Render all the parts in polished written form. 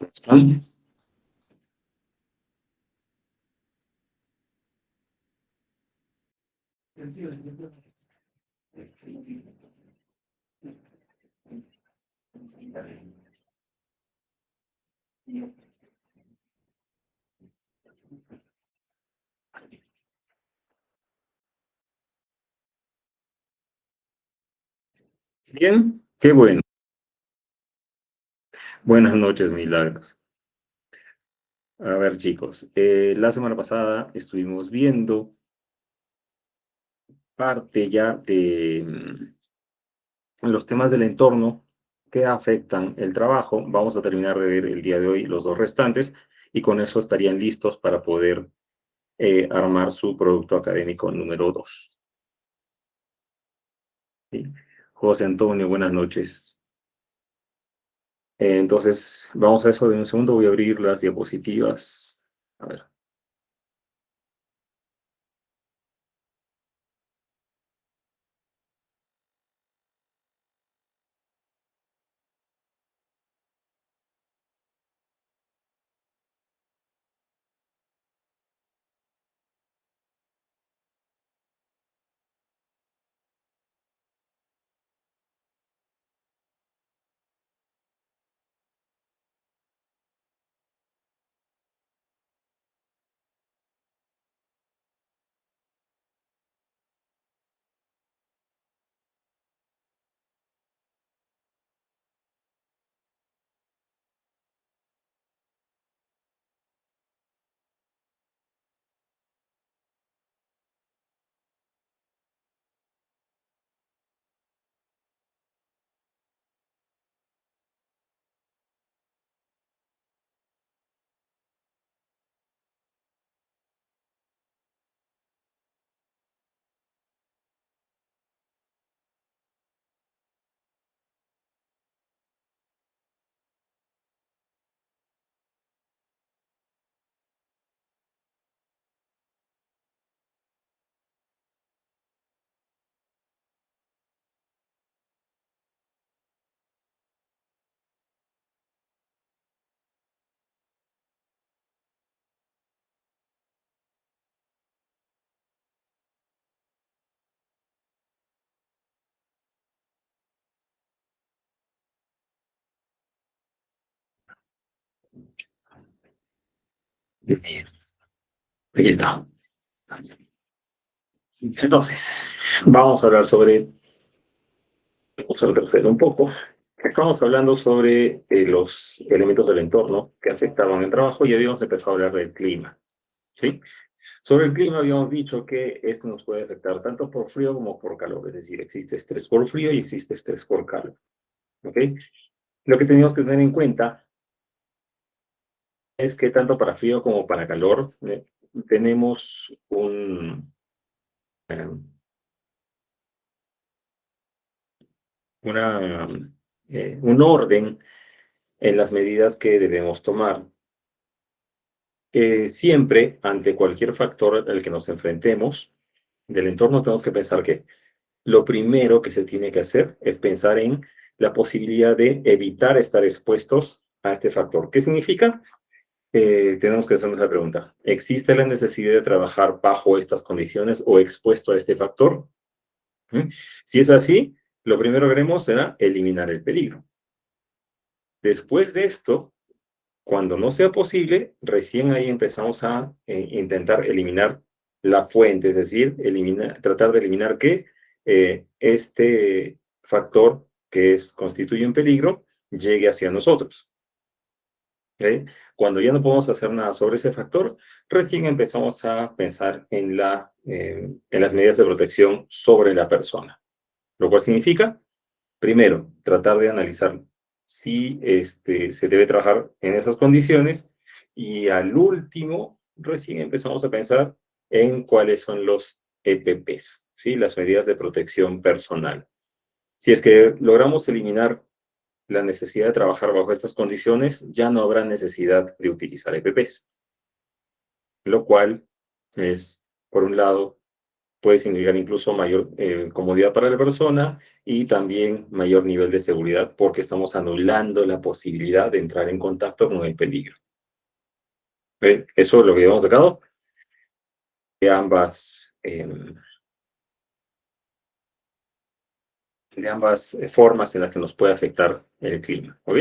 ¿Están? Bien, qué bueno. Buenas noches, Milagros. A ver, chicos, la semana pasada estuvimos viendo parte ya de los temas del entorno que afectan el trabajo. Vamos a terminar de ver el día de hoy los dos restantes y con eso estarían listos para poder armar su producto académico número 2. ¿Sí? José Antonio, buenas noches. Entonces, vamos a eso de un segundo. Voy a abrir las diapositivas. A ver. Bien, aquí está. Entonces, vamos a hablar sobre, vamos a retroceder un poco. Estamos hablando sobre los elementos del entorno que afectaban el trabajo y habíamos empezado a hablar del clima. ¿Sí? Sobre el clima habíamos dicho que esto nos puede afectar tanto por frío como por calor, es decir, existe estrés por frío y existe estrés por calor. ¿Ok? Lo que tenemos que tener en cuenta es que tanto para frío como para calor tenemos una, un orden en las medidas que debemos tomar. Siempre, ante cualquier factor al que nos enfrentemos del entorno, tenemos que pensar que lo primero que se tiene que hacer es pensar en la posibilidad de evitar estar expuestos a este factor. ¿Qué significa? Tenemos que hacernos la pregunta, ¿existe la necesidad de trabajar bajo estas condiciones o expuesto a este factor? ¿Mm? Si es así, lo primero que haremos será eliminar el peligro. Después de esto, cuando no sea posible, recién ahí empezamos a intentar eliminar la fuente, es decir, tratar de eliminar que este factor constituye un peligro llegue hacia nosotros. ¿Okay? Cuando ya no podemos hacer nada sobre ese factor, recién empezamos a pensar en las medidas de protección sobre la persona. Lo cual significa, primero, tratar de analizar si se debe trabajar en esas condiciones y al último, recién empezamos a pensar en cuáles son los EPPs, ¿sí? Las medidas de protección personal. Si es que logramos eliminar la necesidad de trabajar bajo estas condiciones, ya no habrá necesidad de utilizar EPPs, lo cual es, por un lado, puede significar incluso mayor comodidad para la persona y también mayor nivel de seguridad porque estamos anulando la posibilidad de entrar en contacto con el peligro. ¿Ven? Eso es lo que llevamos a cabo de ambas formas en las que nos puede afectar el clima. ¿Ok?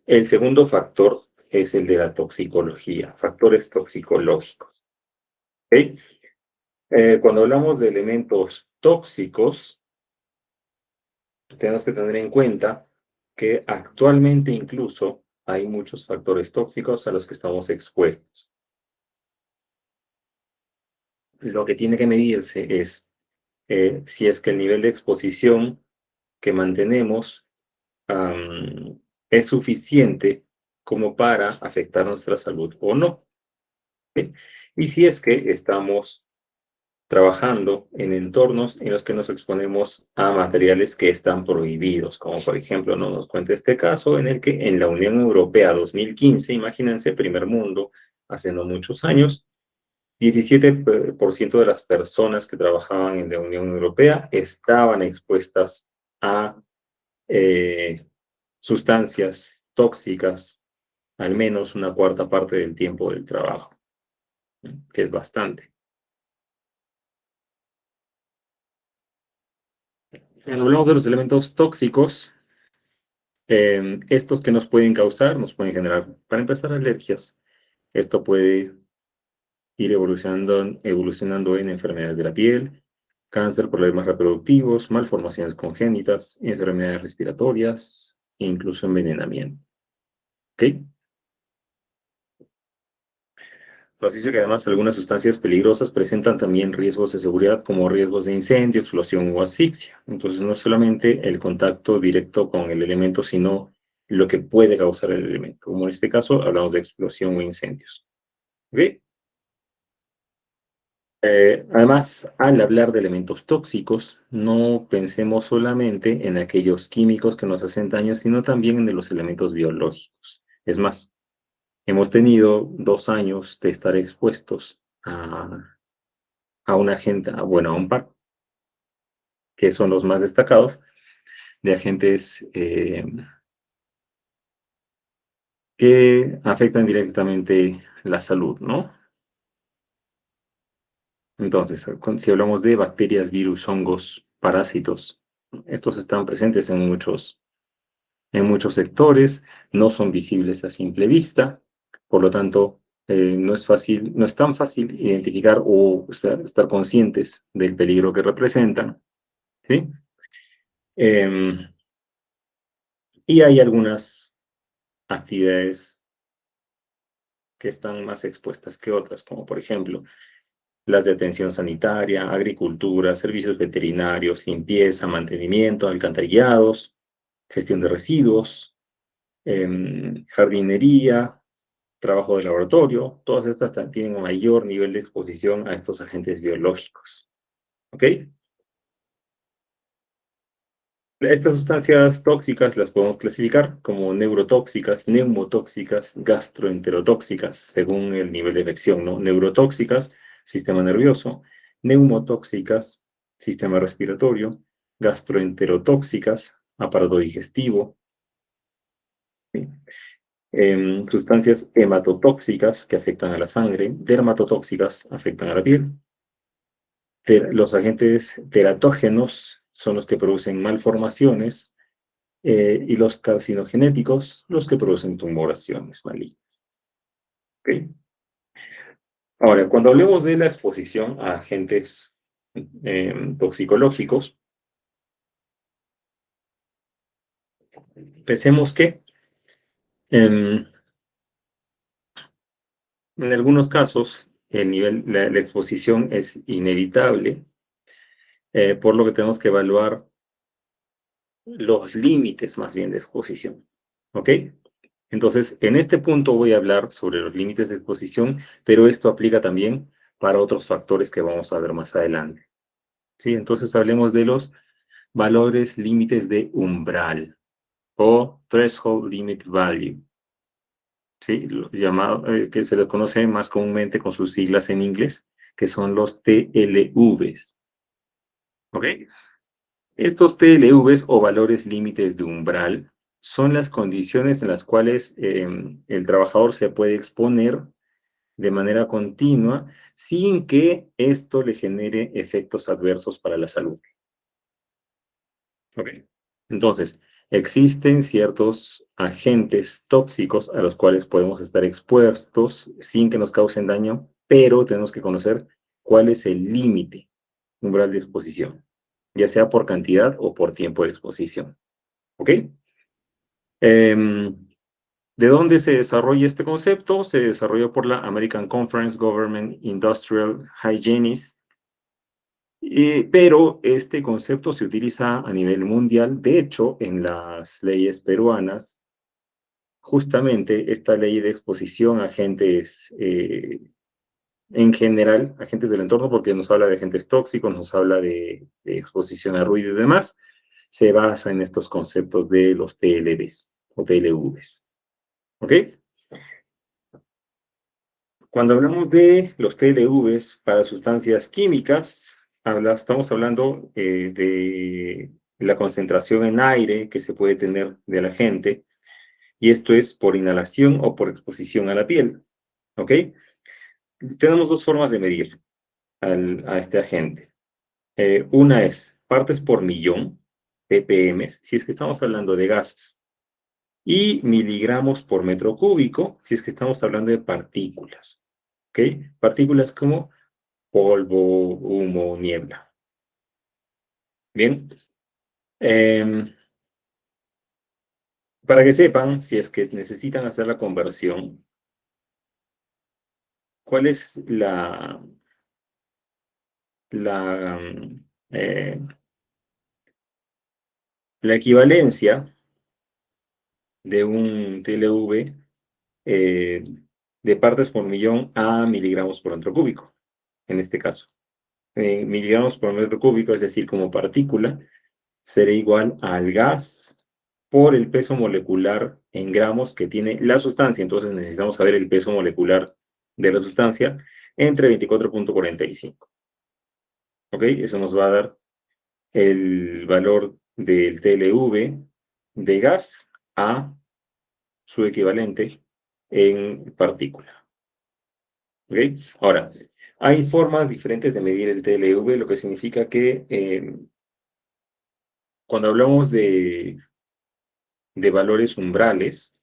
El segundo factor es el de la toxicología, factores toxicológicos. ¿Ok? Cuando hablamos de elementos tóxicos, tenemos que tener en cuenta que actualmente incluso hay muchos factores tóxicos a los que estamos expuestos. Lo que tiene que medirse es si es que el nivel de exposición que mantenemos es suficiente como para afectar nuestra salud o no. ¿Sí? Y si es que estamos trabajando en entornos en los que nos exponemos a materiales que están prohibidos, como por ejemplo, no nos cuenta este caso en el que en la Unión Europea 2015, imagínense, primer mundo, hace no muchos años, 17% de las personas que trabajaban en la Unión Europea estaban expuestas a sustancias tóxicas al menos una cuarta parte del tiempo del trabajo, que es bastante. Cuando hablamos de los elementos tóxicos, estos que nos pueden causar, nos pueden generar, para empezar, alergias. Esto puede ir evolucionando en enfermedades de la piel, cáncer, problemas reproductivos, malformaciones congénitas, enfermedades respiratorias e incluso envenenamiento. ¿Ok? Nos dice que además algunas sustancias peligrosas presentan también riesgos de seguridad como riesgos de incendio, explosión o asfixia. Entonces no es solamente el contacto directo con el elemento, sino lo que puede causar el elemento. Como en este caso hablamos de explosión o incendios. ¿Ok? Además, al hablar de elementos tóxicos, no pensemos solamente en aquellos químicos que nos hacen daño, sino también en los elementos biológicos. Es más, hemos tenido 2 años de estar expuestos a un agente, bueno, a un par, que son los más destacados, de agentes que afectan directamente la salud, ¿no? Entonces, si hablamos de bacterias, virus, hongos, parásitos, estos están presentes en muchos sectores, no son visibles a simple vista, por lo tanto, no es fácil, no es tan fácil identificar o estar conscientes del peligro que representan, ¿sí? Y hay algunas actividades que están más expuestas que otras, como por ejemplo las de atención sanitaria, agricultura, servicios veterinarios, limpieza, mantenimiento, alcantarillados, gestión de residuos, jardinería, trabajo de laboratorio, todas estas tienen un mayor nivel de exposición a estos agentes biológicos. ¿Ok? Estas sustancias tóxicas las podemos clasificar como neurotóxicas, neumotóxicas, gastroenterotóxicas, según el nivel de infección, ¿no? Neurotóxicas, sistema nervioso, neumotóxicas, sistema respiratorio, gastroenterotóxicas, aparato digestivo, ¿sí? Sustancias hematotóxicas que afectan a la sangre, dermatotóxicas afectan a la piel. Los agentes teratógenos son los que producen malformaciones y los carcinogenéticos, los que producen tumoraciones malignas. ¿Okay? Ahora, cuando hablemos de la exposición a agentes toxicológicos, pensemos que en algunos casos la exposición es inevitable, por lo que tenemos que evaluar los límites más bien de exposición. ¿Ok? Entonces, en este punto voy a hablar sobre los límites de exposición, pero esto aplica también para otros factores que vamos a ver más adelante. ¿Sí? Entonces, hablemos de los valores límites de umbral o Threshold Limit Value, ¿sí? Llamado, que se le conoce más comúnmente con sus siglas en inglés, que son los TLVs. ¿Ok? Estos TLVs o valores límites de umbral son las condiciones en las cuales el trabajador se puede exponer de manera continua sin que esto le genere efectos adversos para la salud. ¿Ok? Entonces, existen ciertos agentes tóxicos a los cuales podemos estar expuestos sin que nos causen daño, pero tenemos que conocer cuál es el límite umbral de exposición, ya sea por cantidad o por tiempo de exposición. ¿Ok? Em, ¿De dónde se desarrolla este concepto? Se desarrolló por la American Conference Government Industrial Hygienist, pero este concepto se utiliza a nivel mundial. De hecho, en las leyes peruanas, justamente esta ley de exposición a agentes, en general, agentes del entorno, porque nos habla de agentes tóxicos, nos habla de exposición a ruido y demás, se basa en estos conceptos de los TLVs o TLVs. ¿Ok? Cuando hablamos de los TLVs para sustancias químicas, estamos hablando de la concentración en aire que se puede tener del agente, y esto es por inhalación o por exposición a la piel. ¿Ok? Tenemos dos formas de medir a este agente. Una es partes por millón, ppm, si es que estamos hablando de gases, y miligramos por metro cúbico, si es que estamos hablando de partículas. ¿Ok? Partículas como polvo, humo, niebla. Bien. Em, para que sepan, si es que necesitan hacer la conversión, ¿cuál es la, eh, la equivalencia de un TLV eh, de partes por millón a miligramos por metro cúbico, en este caso? Miligramos por metro cúbico, es decir, como partícula, será igual al gas por el peso molecular en gramos que tiene la sustancia. Entonces necesitamos saber el peso molecular de la sustancia entre 24,45. ¿Ok? Eso nos va a dar el valor del TLV de gas a su equivalente en partícula. ¿Ok? Ahora, hay formas diferentes de medir el TLV, lo que significa que cuando hablamos de valores umbrales,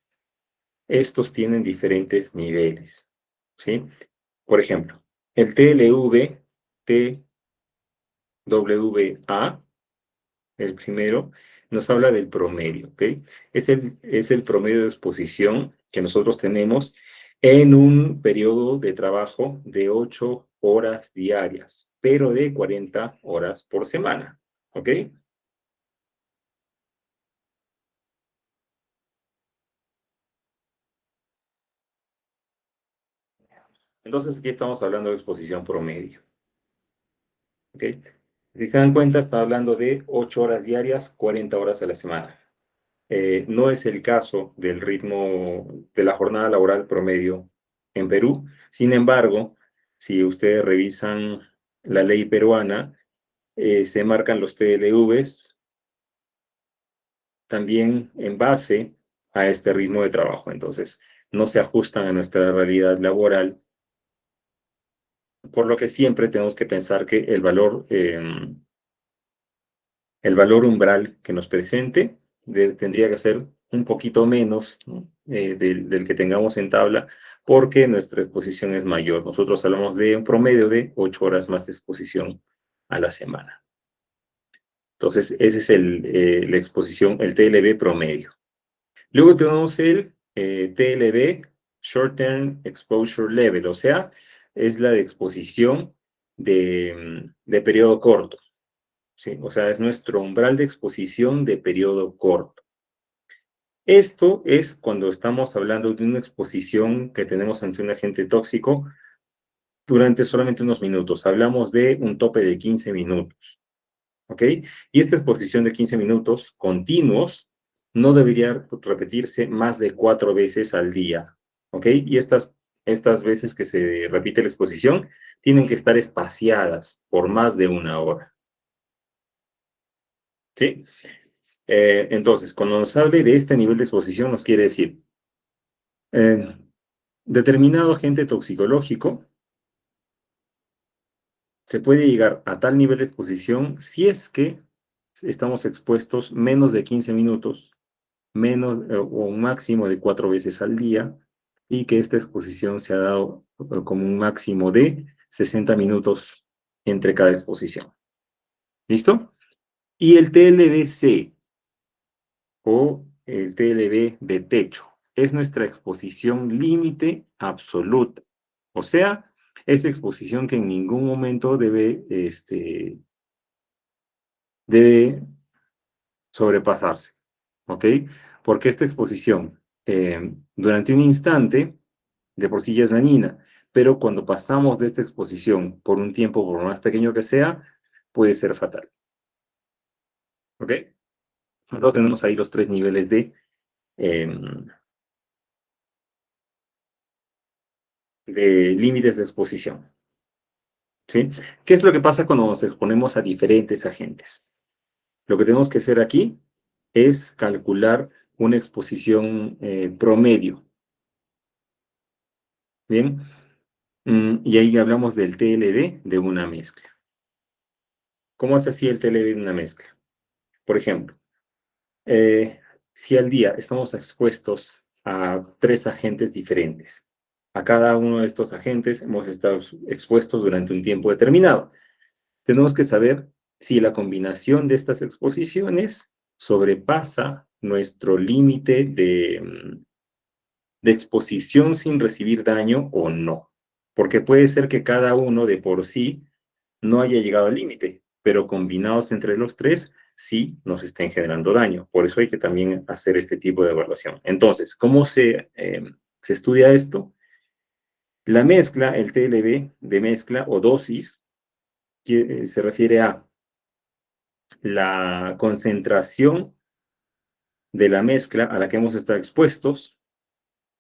estos tienen diferentes niveles, ¿sí? Por ejemplo, el TLV, TWA, el primero, nos habla del promedio, ¿ok? Es el promedio de exposición que nosotros tenemos en un periodo de trabajo de 8 horas diarias, pero de 40 horas por semana, ¿ok? Entonces aquí estamos hablando de exposición promedio, ¿ok? Si se dan cuenta, está hablando de 8 horas diarias, 40 horas a la semana. No es el caso del ritmo de la jornada laboral promedio en Perú. Sin embargo, si ustedes revisan la ley peruana, se marcan los TLVs también en base a este ritmo de trabajo. Entonces, no se ajustan a nuestra realidad laboral, por lo que siempre tenemos que pensar que el valor umbral que nos presente tendría que ser un poquito menos, ¿no? Del que tengamos en tabla, porque nuestra exposición es mayor. Nosotros hablamos de un promedio de 8 horas más de exposición a la semana. Entonces, ese es la exposición, el TLB promedio. Luego tenemos el TLB, Short Term Exposure Level, o sea, es la de exposición de periodo corto. ¿Sí? O sea, es nuestro umbral de exposición de periodo corto. Esto es cuando estamos hablando de una exposición que tenemos ante un agente tóxico durante solamente unos minutos. Hablamos de un tope de 15 minutos. ¿Ok? Y esta exposición de 15 minutos continuos no debería repetirse más de 4 veces al día. ¿Ok? Y estas veces que se repite la exposición tienen que estar espaciadas por más de una hora. ¿Sí? Entonces, cuando nos hable de este nivel de exposición, nos quiere decir, eh, determinado agente toxicológico se puede llegar a tal nivel de exposición si es que estamos expuestos menos de 15 minutos, menos o un máximo de 4 veces al día, y que esta exposición se ha dado como un máximo de 60 minutos entre cada exposición. ¿Listo? Y el TLBC o el TLB de techo es nuestra exposición límite absoluta. O sea, es exposición que en ningún momento debe sobrepasarse. ¿Ok? Porque esta exposición durante un instante de por sí ya es dañina, pero cuando pasamos de esta exposición por un tiempo, por más pequeño que sea, puede ser fatal. ¿Ok? Entonces tenemos ahí los 3 niveles de límites de exposición. ¿Sí? ¿Qué es lo que pasa cuando nos exponemos a diferentes agentes? Lo que tenemos que hacer aquí es calcular una exposición promedio. ¿Bien? Y ahí hablamos del TLB de una mezcla. ¿Cómo hace así el TLB de una mezcla? Por ejemplo, eh, si al día estamos expuestos a 3 agentes diferentes, a cada uno de estos agentes hemos estado expuestos durante un tiempo determinado. Tenemos que saber si la combinación de estas exposiciones sobrepasa nuestro límite de exposición sin recibir daño o no. Porque puede ser que cada uno de por sí no haya llegado al límite, pero combinados entre los 3 sí nos estén generando daño. Por eso hay que también hacer este tipo de evaluación. Entonces, ¿cómo se estudia esto? La mezcla, el TLB de mezcla o dosis, que se refiere a la concentración de la mezcla a la que hemos estado expuestos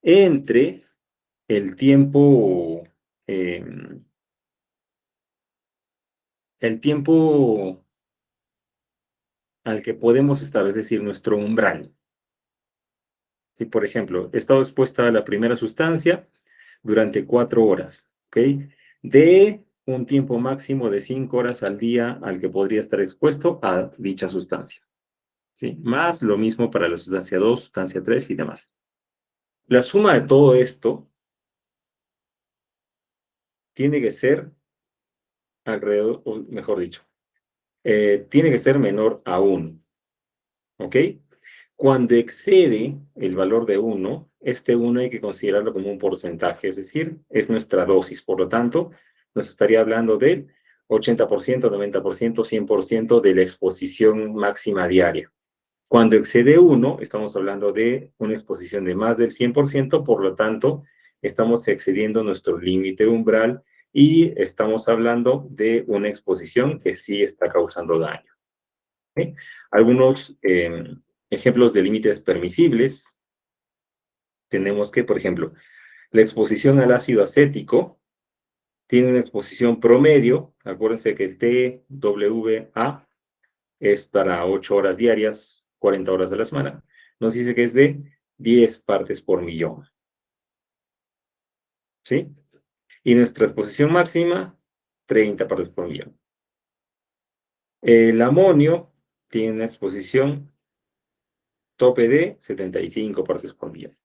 entre el tiempo, eh, el tiempo al que podemos estar, es decir, nuestro umbral. Si, por ejemplo, he estado expuesta a la primera sustancia durante 4 horas, ¿ok? De un tiempo máximo de 5 horas al día al que podría estar expuesto a dicha sustancia, ¿sí? Más lo mismo para la sustancia 2, sustancia 3 y demás. La suma de todo esto tiene que ser alrededor, o mejor dicho, tiene que ser menor a 1, ¿ok? Cuando excede el valor de 1, este 1 hay que considerarlo como un porcentaje, es decir, es nuestra dosis. Por lo tanto, nos estaría hablando del 80%, 90%, 100% de la exposición máxima diaria. Cuando excede 1, estamos hablando de una exposición de más del 100%, por lo tanto, estamos excediendo nuestro límite umbral y estamos hablando de una exposición que sí está causando daño. ¿Sí? Algunos ejemplos de límites permisibles, tenemos que, por ejemplo, la exposición al ácido acético tiene una exposición promedio, acuérdense que el TWA es para 8 horas diarias, 40 horas a la semana, nos dice que es de 10 partes por millón, ¿sí? Y nuestra exposición máxima, 30 partes por millón. El amonio tiene una exposición tope de 75 partes por millón.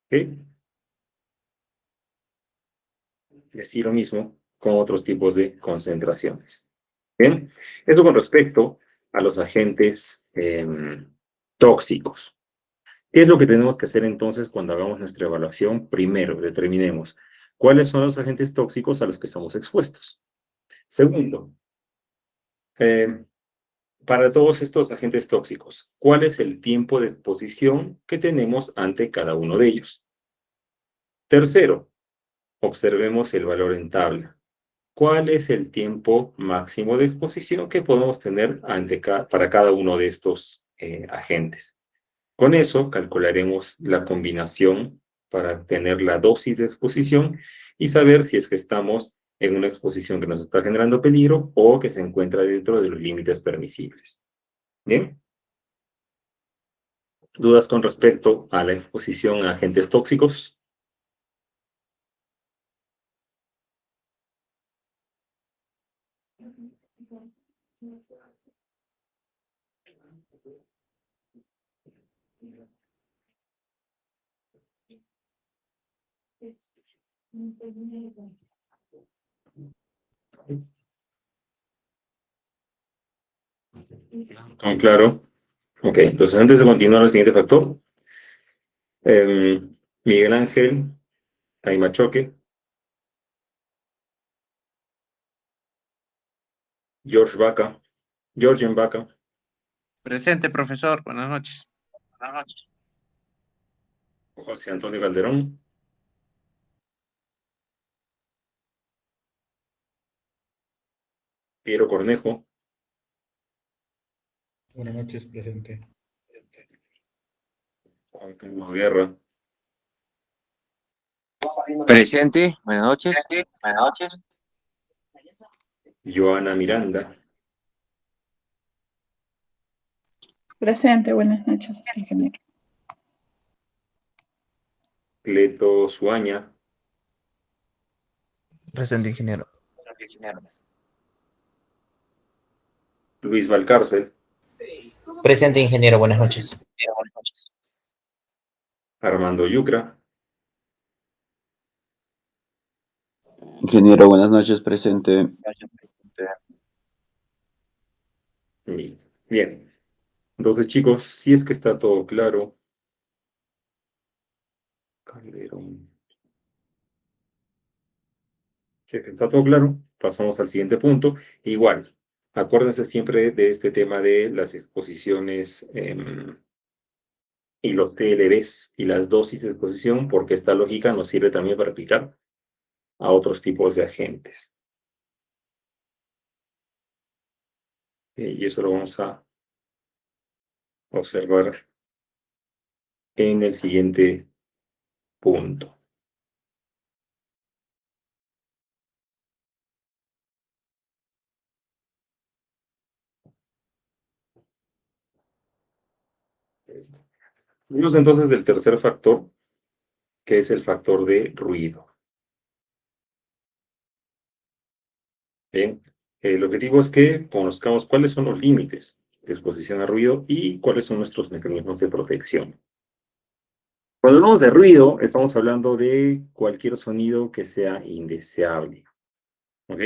¿Okay? Y así lo mismo con otros tipos de concentraciones. Bien, esto con respecto a los agentes tóxicos. ¿Qué es lo que tenemos que hacer entonces cuando hagamos nuestra evaluación? Primero, determinemos cuáles son los agentes tóxicos a los que estamos expuestos. Segundo, eh, para todos estos agentes tóxicos, ¿cuál es el tiempo de exposición que tenemos ante cada uno de ellos? Tercero, observemos el valor en tabla. ¿Cuál es el tiempo máximo de exposición que podemos tener para cada uno de estos agentes? Con eso calcularemos la combinación para tener la dosis de exposición y saber si es que estamos en una exposición que nos está generando peligro o que se encuentra dentro de los límites permisibles. Bien. ¿Dudas con respecto a la exposición a agentes tóxicos? Claro. Ok, entonces antes de continuar al siguiente factor, Miguel Ángel Aymachoque, George Vaca, Georgian Vaca, Presente, profesor. Buenas noches. Buenas noches. José Antonio Calderón, Piero Cornejo, Buenas noches, presente. Juan Carlos Guerra, Presente, buenas noches. Buenas noches. Joana Miranda, Presente, buenas noches, ingeniero. Leto Suaña, Presente, ingeniero. Luis Valcárcel, Presente, ingeniero, buenas noches. Armando Yucra, Ingeniero, buenas noches, presente. listo. Bien. Entonces, chicos, si es que está todo claro. Calderón. Si es que está todo claro, pasamos al siguiente punto. Igual, acuérdense siempre de este tema de las exposiciones y los TLBs y las dosis de exposición, porque esta lógica nos sirve también para aplicar a otros tipos de agentes. Y eso lo vamos a observar en el siguiente punto. Hablamos entonces del tercer factor, que es el factor de ruido. Bien, el objetivo es que conozcamos cuáles son los límites de exposición a ruido y cuáles son nuestros mecanismos de protección. Cuando hablamos de ruido, estamos hablando de cualquier sonido que sea indeseable. ¿Ok?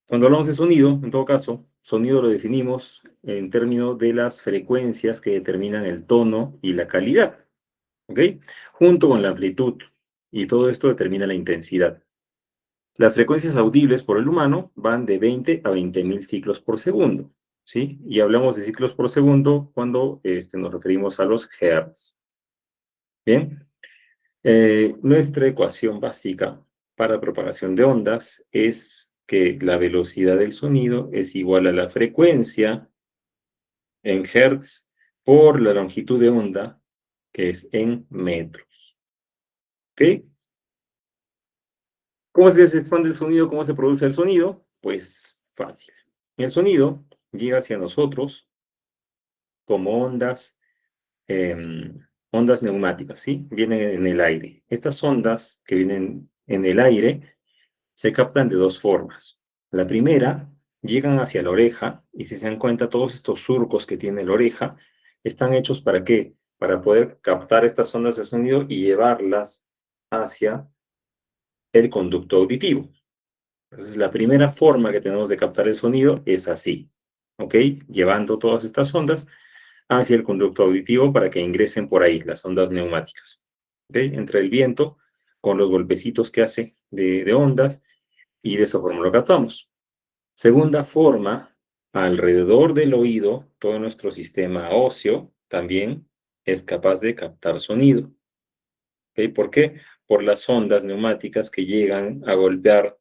Cuando hablamos de sonido, en todo caso, sonido lo definimos en términos de las frecuencias que determinan el tono y la calidad. ¿Ok? Junto con la amplitud. Y todo esto determina la intensidad. Las frecuencias audibles por el humano van de 20 a 20.000 ciclos por segundo, ¿sí? Y hablamos de ciclos por segundo cuando nos referimos a los hertz. Bien, nuestra ecuación básica para propagación de ondas es que la velocidad del sonido es igual a la frecuencia en hertz por la longitud de onda, que es en metros. ¿Ok? ¿Cómo se expande el sonido? ¿Cómo se produce el sonido? Pues fácil. El sonido llega hacia nosotros como ondas neumáticas, ¿sí? Vienen en el aire. Estas ondas que vienen en el aire se captan de dos formas. La primera, llegan hacia la oreja, y si se dan cuenta, todos estos surcos que tiene la oreja están hechos ¿para qué? Para poder captar estas ondas de sonido y llevarlas hacia el conducto auditivo. Entonces, la primera forma que tenemos de captar el sonido es así, ¿ok? Llevando todas estas ondas hacia el conducto auditivo para que ingresen por ahí, las ondas neumáticas, ¿ok? Entre el viento, con los golpecitos que hace de ondas, y de esa forma lo captamos. Segunda forma, alrededor del oído, todo nuestro sistema óseo también es capaz de captar sonido, ¿ok? ¿Por qué? Por las ondas neumáticas que llegan a golpear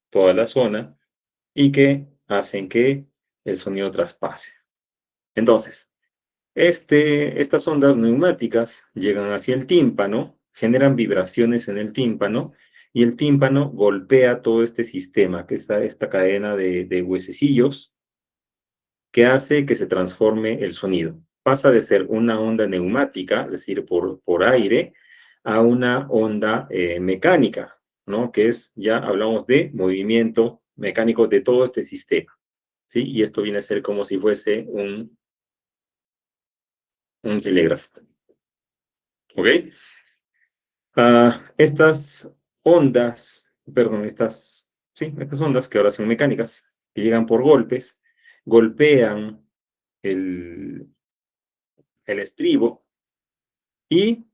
toda la zona y que hacen que el sonido traspase. Entonces, estas ondas neumáticas llegan hacia el tímpano, generan vibraciones en el tímpano y el tímpano golpea todo este sistema, que está esta cadena de huesecillos, que hace que se transforme el sonido. Pasa de ser una onda neumática, es decir, por aire, a una onda mecánica, ¿no? Que es, ya hablamos de movimiento mecánico de todo este sistema, ¿sí? Y esto viene a ser como si fuese un telégrafo, ¿ok? Estas ondas, perdón, estas ondas que ahora son mecánicas, que llegan por golpes, golpean el estribo y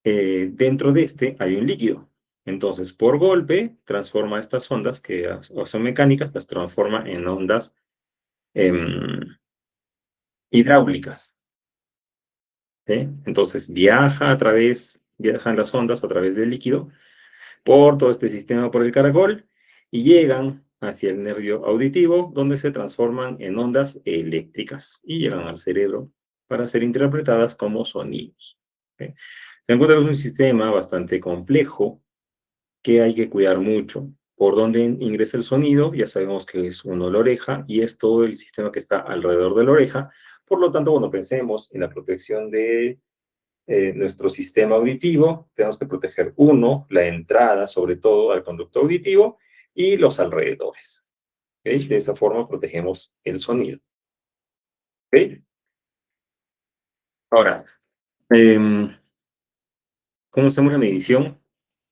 dentro de este hay un líquido. Entonces, por golpe, transforma estas ondas que son mecánicas, las transforma en ondas hidráulicas. ¿Sí? Entonces, viajan las ondas a través del líquido por todo este sistema, por el caracol, y llegan hacia el nervio auditivo, donde se transforman en ondas eléctricas y llegan al cerebro para ser interpretadas como sonidos. ¿Okay? Se encuentra en un sistema bastante complejo que hay que cuidar mucho. Por donde ingresa el sonido, ya sabemos que es uno la oreja y es todo el sistema que está alrededor de la oreja. Por lo tanto, cuando pensemos en la protección de nuestro sistema auditivo, tenemos que proteger uno, la entrada, sobre todo al conducto auditivo, y los alrededores. ¿Okay? De esa forma protegemos el sonido. ¿Okay? Ahora, ¿cómo hacemos la medición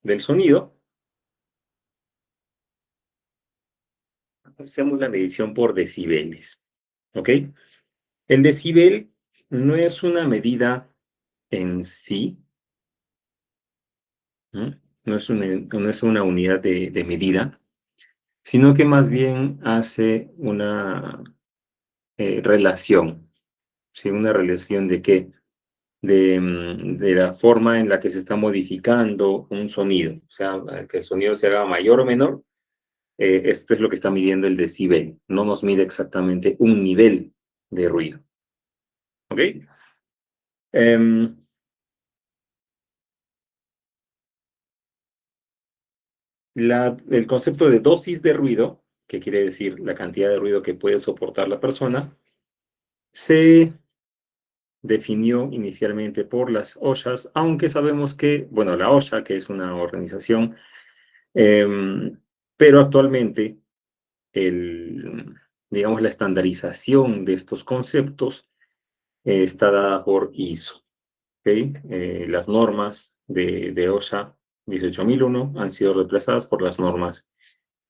del sonido? Hacemos la medición por decibeles. ¿Ok? El decibel no es una medida en sí, ¿no? No es una unidad de medida, sino que más bien hace una relación, ¿sí? Una relación de qué, de la forma en la que se está modificando un sonido, o sea, que el sonido se haga mayor o menor, esto es lo que está midiendo el decibel, no nos mide exactamente un nivel de ruido, ¿ok? El concepto de dosis de ruido, que quiere decir la cantidad de ruido que puede soportar la persona, se definió inicialmente por las OSHAs, aunque sabemos que, bueno, la OSHA, que es una organización, pero actualmente digamos, la estandarización de estos conceptos está dada por ISO. ¿Okay? Las normas de OSHA 18001 han sido reemplazadas por las normas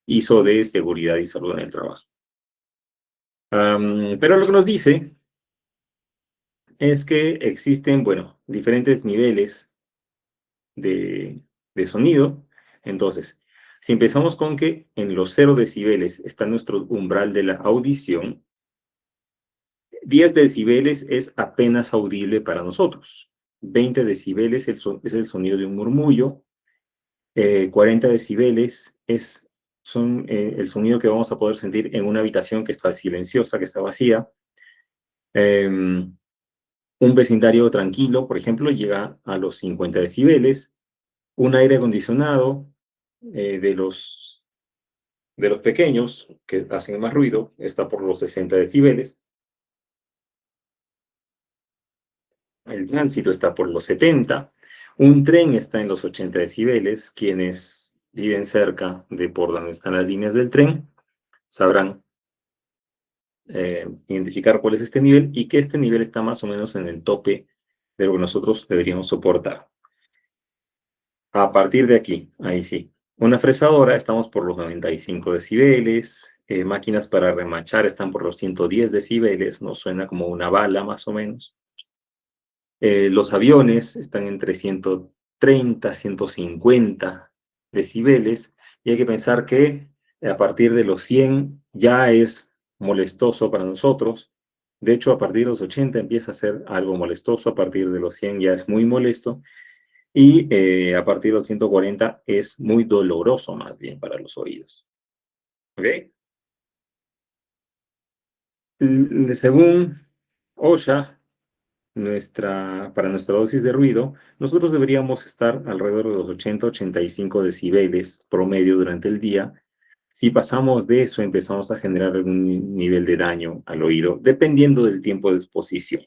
ISO de seguridad y salud en el trabajo. Pero lo que nos dice es que existen, bueno, diferentes niveles de sonido. Entonces, si empezamos con que en los 0 decibeles está nuestro umbral de la audición, 10 decibeles es apenas audible para nosotros. 20 decibeles es el sonido de un murmullo. 40 decibeles son el sonido que vamos a poder sentir en una habitación que está silenciosa, que está vacía. Un vecindario tranquilo, por ejemplo, llega a los 50 decibeles. Un aire acondicionado de los pequeños, que hacen más ruido, está por los 60 decibeles. El tránsito está por los 70. Un tren está en los 80 decibeles. Quienes viven cerca de por donde están las líneas del tren sabrán identificar cuál es este nivel y que este nivel está más o menos en el tope de lo que nosotros deberíamos soportar. A partir de aquí, ahí sí. Una fresadora, estamos por los 95 decibeles. Máquinas para remachar están por los 110 decibeles. Nos suena como una bala, más o menos. Los aviones están entre 130, 150 decibeles. Y hay que pensar que a partir de los 100 ya es molestoso para nosotros. De hecho, a partir de los 80 empieza a ser algo molestoso. A partir de los 100 ya es muy molesto. Y a partir de los 140 es muy doloroso más bien para los oídos. ¿Ok? Según OSHA, para nuestra dosis de ruido, nosotros deberíamos estar alrededor de los 80-85 decibeles promedio durante el día. Si pasamos de eso, empezamos a generar algún nivel de daño al oído, dependiendo del tiempo de exposición,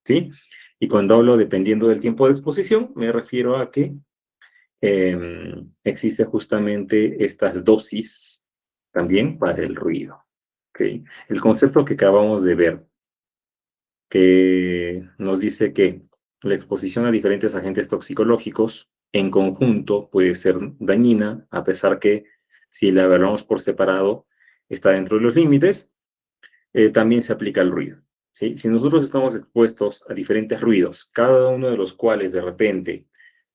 ¿sí? Y cuando hablo dependiendo del tiempo de exposición, me refiero a que existe justamente estas dosis también para el ruido, ¿ok? El concepto que acabamos de ver, que nos dice que la exposición a diferentes agentes toxicológicos en conjunto puede ser dañina, a pesar que si la evaluamos por separado está dentro de los límites, también se aplica al ruido, ¿sí? Si nosotros estamos expuestos a diferentes ruidos, cada uno de los cuales de repente,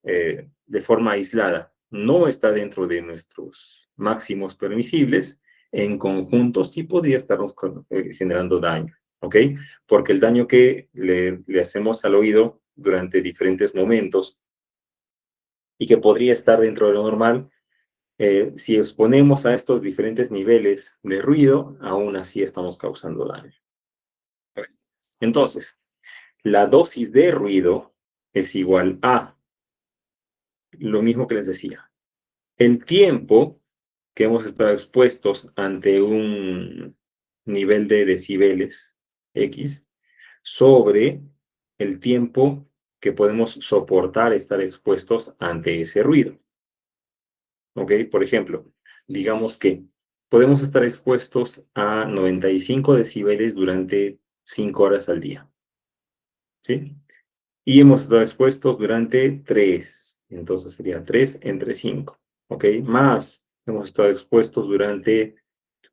de forma aislada, no está dentro de nuestros máximos permisibles, en conjunto sí podría estarnos generando daño, ¿ok? Porque el daño que le hacemos al oído durante diferentes momentos y que podría estar dentro de lo normal, si exponemos a estos diferentes niveles de ruido, aún así estamos causando daño. Entonces, la dosis de ruido es igual a lo mismo que les decía. El tiempo que hemos estado expuestos ante un nivel de decibeles X sobre el tiempo que podemos soportar estar expuestos ante ese ruido. ¿Ok? Por ejemplo, digamos que podemos estar expuestos a 95 decibeles durante 5 horas al día. ¿Sí? Y hemos estado expuestos durante 3. Entonces sería 3 entre 5. ¿Ok? Más hemos estado expuestos durante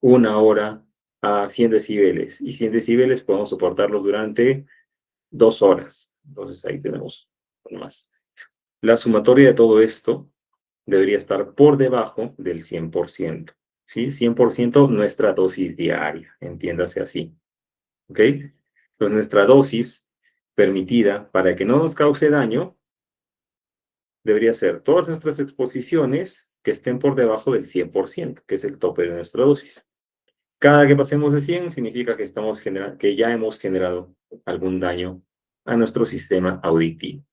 1 hora a 100 decibeles. Y 100 decibeles podemos soportarlos durante 2 horas. Entonces ahí tenemos más. La sumatoria de todo esto debería estar por debajo del 100%. ¿Sí? 100% nuestra dosis diaria, entiéndase así. ¿Ok? Pues nuestra dosis permitida para que no nos cause daño debería ser todas nuestras exposiciones que estén por debajo del 100%, que es el tope de nuestra dosis. Cada que pasemos de 100 significa que ya hemos generado algún daño a nuestro sistema auditivo.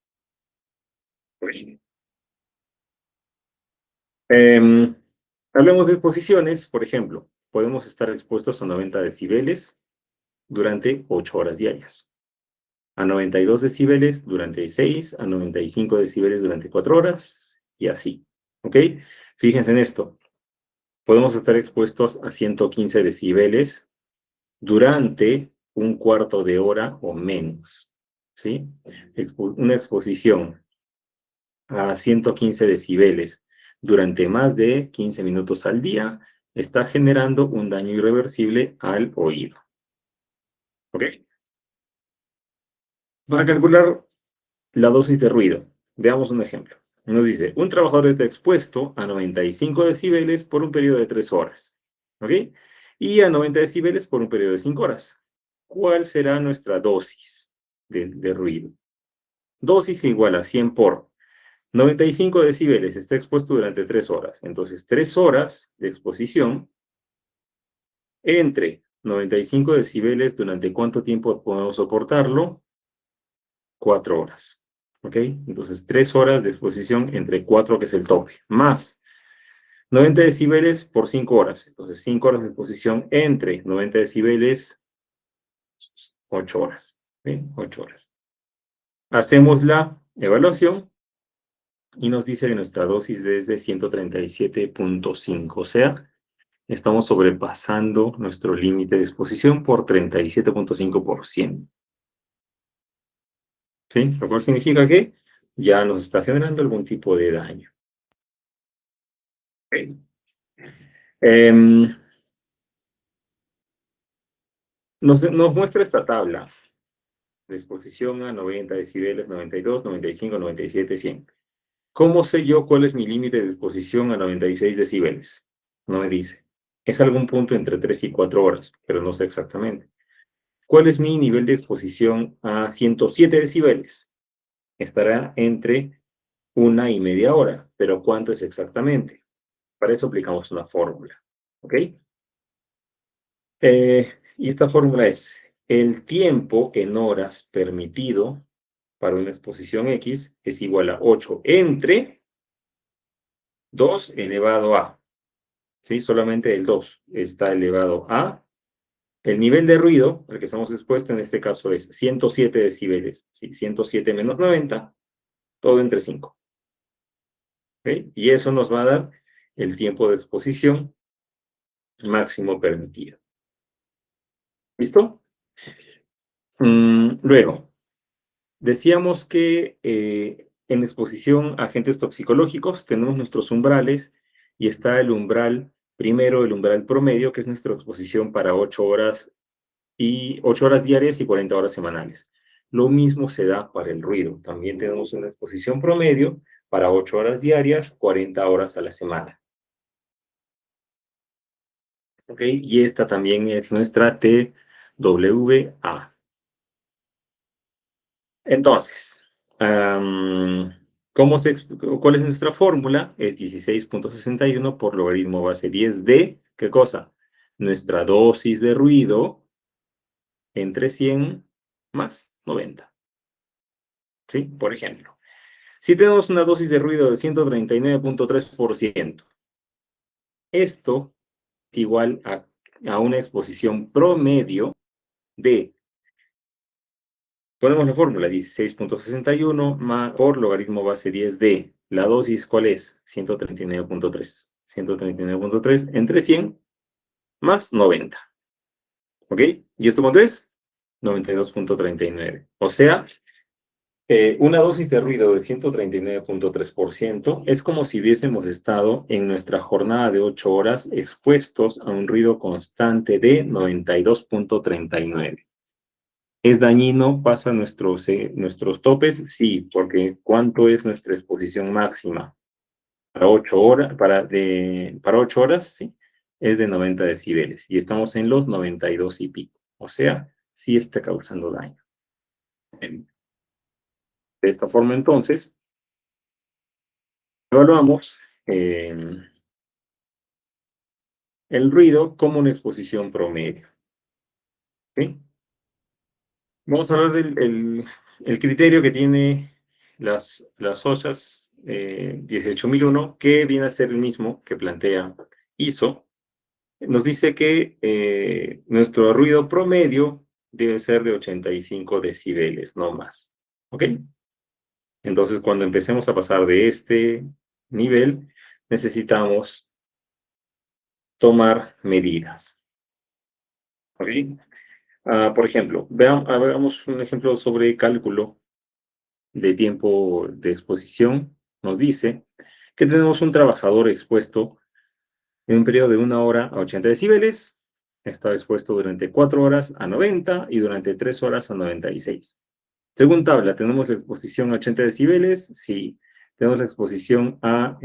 Hablemos de exposiciones, por ejemplo, podemos estar expuestos a 90 decibeles durante 8 horas diarias, a 92 decibeles durante 6, a 95 decibeles durante 4 horas, y así, ¿ok? Fíjense en esto, podemos estar expuestos a 115 decibeles durante un cuarto de hora o menos, ¿sí? Una exposición a 115 decibeles durante más de 15 minutos al día está generando un daño irreversible al oído. ¿Ok? Para calcular la dosis de ruido, veamos un ejemplo. Nos dice, un trabajador está expuesto a 95 decibeles por un periodo de 3 horas. ¿Ok? Y a 90 decibeles por un periodo de 5 horas. ¿Cuál será nuestra dosis de ruido? Dosis igual a 100 por 95 decibeles, está expuesto durante 3 horas. Entonces, 3 horas de exposición entre 95 decibeles, ¿durante cuánto tiempo podemos soportarlo? 4 horas. ¿Ok? Entonces, 3 horas de exposición entre 4, que es el tope, más 90 decibeles por 5 horas. Entonces, 5 horas de exposición entre 90 decibeles, 8 horas. ¿Sí? 8 horas. Hacemos la evaluación y nos dice que nuestra dosis es de 137.5, o sea, estamos sobrepasando nuestro límite de exposición por 37.5%. ¿Sí? Lo cual significa que ya nos está generando algún tipo de daño. Okay. Nos muestra esta tabla de exposición a 90 decibeles, 92, 95, 97, 100. ¿Cómo sé yo cuál es mi límite de exposición a 96 decibeles? No me dice. Es algún punto entre 3 y 4 horas, pero no sé exactamente. ¿Cuál es mi nivel de exposición a 107 decibeles? Estará entre 1 y media hora, pero ¿cuánto es exactamente? Para eso aplicamos una fórmula, ¿ok? Y esta fórmula es el tiempo en horas permitido para una exposición X es igual a 8 entre 2 elevado a. ¿Sí? Solamente el 2 está elevado a. El nivel de ruido al que estamos expuestos en este caso es 107 decibeles. ¿Sí? 107 menos 90, todo entre 5. ¿Okay? Y eso nos va a dar el tiempo de exposición máximo permitido. ¿Listo? Luego, decíamos que en exposición a agentes toxicológicos tenemos nuestros umbrales y está el umbral, primero el umbral promedio, que es nuestra exposición para 8 horas diarias y 40 horas semanales. Lo mismo se da para el ruido. También tenemos una exposición promedio para 8 horas diarias, 40 horas a la semana. ¿Ok? Y esta también es nuestra TWA. Entonces, ¿cuál es nuestra fórmula? Es 16.61 por logaritmo base 10 de, ¿qué cosa? Nuestra dosis de ruido entre 100 más 90. ¿Sí? Por ejemplo, si tenemos una dosis de ruido de 139.3%, esto es igual a una exposición promedio de, ponemos la fórmula, 16.61 por logaritmo base 10 de, la dosis, ¿cuál es? 139.3. 139.3 entre 100 más 90. ¿Ok? ¿Y esto cuánto es? 92.39. O sea, una dosis de ruido de 139.3% es como si hubiésemos estado en nuestra jornada de 8 horas expuestos a un ruido constante de 92.39. ¿Es dañino? ¿Pasa nuestros topes? Sí, porque ¿cuánto es nuestra exposición máxima? Para 8 horas, para 8 horas, sí, es de 90 decibeles. Y estamos en los 92 y pico. O sea, sí está causando daño. De esta forma, entonces, evaluamos el ruido como una exposición promedio. ¿Sí? Vamos a hablar del el criterio que tiene las OSHAs 18001, que viene a ser el mismo que plantea ISO. Nos dice que nuestro ruido promedio debe ser de 85 decibeles, no más. ¿Ok? Entonces, cuando empecemos a pasar de este nivel, necesitamos tomar medidas. ¿Ok? Por ejemplo, veamos un ejemplo sobre cálculo de tiempo de exposición. Nos dice que tenemos un trabajador expuesto en un periodo de 1 hora a 80 decibeles, está expuesto durante 4 horas a 90 y durante 3 horas a 96. Según tabla, ¿tenemos la exposición a 80 decibeles? Sí. ¿Tenemos la exposición a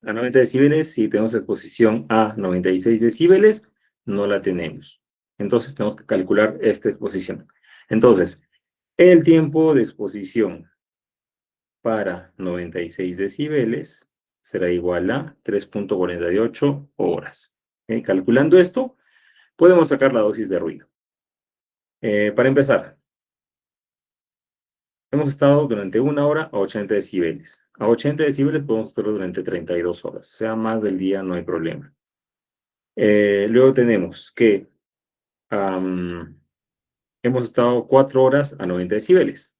90 decibeles? Sí. ¿Tenemos la exposición a 96 decibeles? No la tenemos. Entonces tenemos que calcular esta exposición. Entonces, el tiempo de exposición para 96 decibeles será igual a 3.48 horas. Calculando esto, podemos sacar la dosis de ruido. Para empezar, hemos estado durante 1 hora a 80 decibeles. A 80 decibeles podemos estar durante 32 horas. O sea, más del día no hay problema. Luego tenemos que hemos estado 4 horas a 90 decibeles.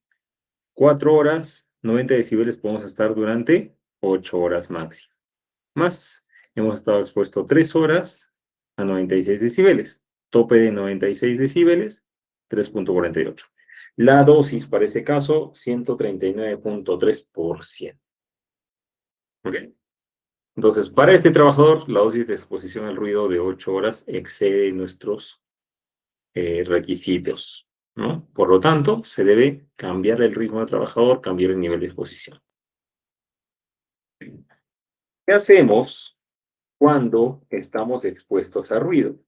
4 horas, 90 decibeles podemos estar durante 8 horas máximo. Más, hemos estado expuestos 3 horas a 96 decibeles. Tope de 96 decibeles, 3.48. La dosis para ese caso, 139.3%. ¿Ok? Entonces, para este trabajador, la dosis de exposición al ruido de 8 horas excede nuestros requisitos, ¿no? Por lo tanto, se debe cambiar el ritmo del trabajador, cambiar el nivel de exposición. ¿Qué hacemos cuando estamos expuestos a ruido?